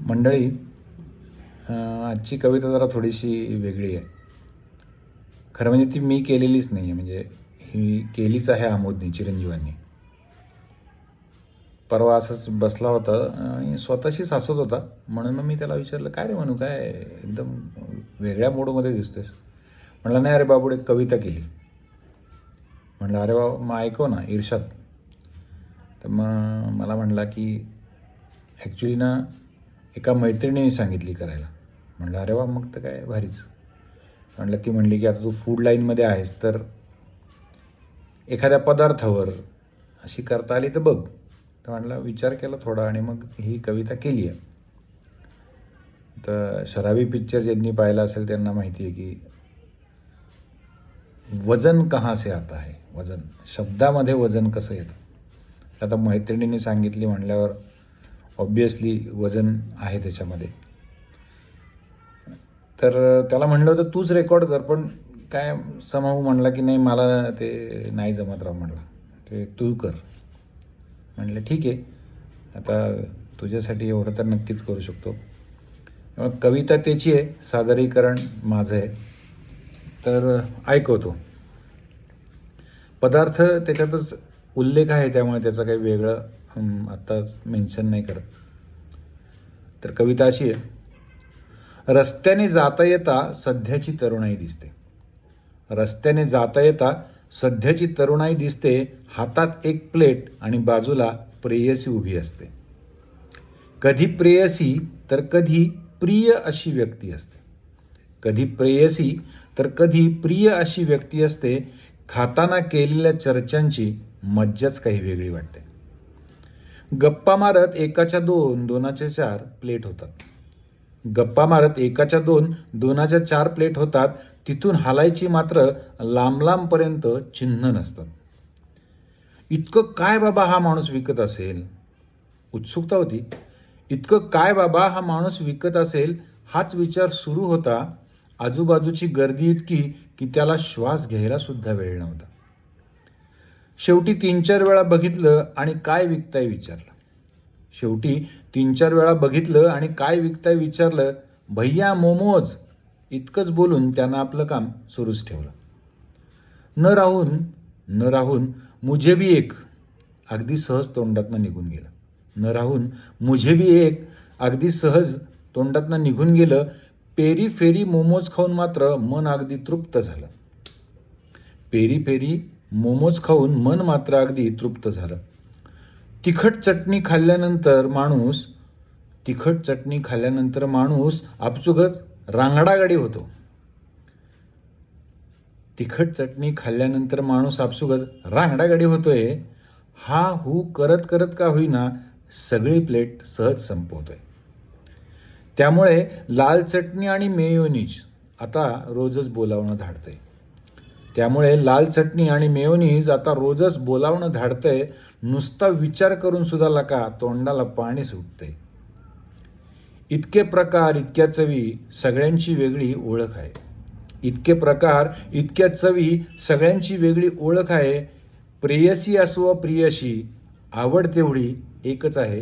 मंडळी, आजची कविता जरा थोडीशी वेगळी आहे. खरं म्हणजे ती मी केलेलीच नाही आहे, म्हणजे ही केलीच आहे आमोदनी, चिरंजीवांनी. परवा असंच बसला होता आणि स्वतःशीच हसत होता. म्हणून मग मी त्याला विचारलं, काय रे म्हणू, काय एकदम वेगळ्या मूडमध्ये दिसतोस? म्हणलं, नाही अरे बाबूड, एक कविता केली. म्हणलं, अरे बाबा, मग ऐकव ना, इर्षाद. तर मग मला म्हणला की ॲक्च्युली ना एका मैत्रिणीने सांगितली करायला. म्हणलं, अरे वा, मग तर काय भारीच. म्हणलं, ती म्हणली की आता तू फूड लाईनमध्ये आहेस तर एखाद्या पदार्थावर अशी करता आली तर बघ. तर म्हणलं, विचार केला थोडा आणि मग ही कविता केली आहे. तर शराबी पिक्चर ज्यांनी पाहिला असेल त्यांना माहिती आहे की वजन कहाँ से आता है, वजन, शब्दामध्ये वजन कसं येतं. आता मैत्रिणीने सांगितली म्हणल्यावर ऑब्वियसली वजन आहे त्याच्यामध्ये. तर त्याला म्हणलं होतं तूच रेकॉर्ड कर, पण काय समूह म्हणला की नाही, मला ते नाही जमत राव. म्हणला, ते तू कर. म्हणलं, ठीक आहे, आता तुझ्यासाठी एवढं तर नक्कीच करू शकतो. कविता त्याची आहे, सादरीकरण माझं आहे. तर ऐकवतो. पदार्थ त्याच्यातच उल्लेख आहे, त्यामुळे त्याचं काही वेगळं आत्ता मेन्शन नाही करत. तर कविता अशी आहे. रस्त्याने जाता येता सध्याची तरुणाई दिसते. रस्त्याने जाता येता सध्याची तरुणाई दिसते. हातात एक प्लेट आणि बाजूला प्रेयसी उभी असते. कधी प्रेयसी तर कधी प्रिय अशी व्यक्ती असते. कधी प्रेयसी तर कधी प्रिय अशी व्यक्ती असते. खाताना केलेल्या चर्चांची मज्जाच काही वेगळी वाटते. गप्पा मारत एकाच्या दोन, दोनाच्या चार प्लेट होतात. गप्पा मारत एकाच्या दोन, दोनाच्या चार प्लेट होतात. तिथून हालायची मात्र लांब लांबपर्यंत चिन्ह नसतात. इतकं काय बाबा हा माणूस विकत असेल? उत्सुकता होती. इतकं काय बाबा हा माणूस विकत असेल, हाच विचार सुरू होता. आजूबाजूची गर्दी इतकी की त्याला श्वास घ्यायला सुद्धा वेळ नव्हता. शेवटी 3-4 वेळा बघितलं आणि काय विकताय विचारलं. शेवटी 3-4 वेळा बघितलं आणि काय विकताय विचारलं. भैया मोमोज, इतकंच बोलून त्यानं आपलं काम सुरूच ठेवलं. न राहून मुझे भी एक अगदी सहज तोंडातनं निघून गेलं. न राहून मुझे भी एक अगदी सहज तोंडातनं निघून गेलं. पेरी फेरी मोमोज खाऊन मात्र मन अगदी तृप्त झालं. पेरी फेरी मोमोज खाऊन मन मात्र अगदी तृप्त झालं. तिखट चटणी खाल्ल्यानंतर माणूस आपसुकच रांगडागाडी होतो. तिखट चटणी खाल्ल्यानंतर माणूस आपसुकच रांगडागाडी होतोय. हा हू करत करत का होईना सगळी प्लेट सहज संपवतोय. त्यामुळे लाल चटणी आणि मेयोनीज आता रोजच बोलावणं धाडतंय. नुसता विचार करून सुद्धा लका तोंडाला पाणी सुटतंय. इतके प्रकार, इतक्या चवी, सगळ्यांची वेगळी ओळख आहे. इतके प्रकार, इतक्या चवी, सगळ्यांची वेगळी ओळख आहे. प्रेयसी असो प्रियशी, आवड तेवढी एकच आहे.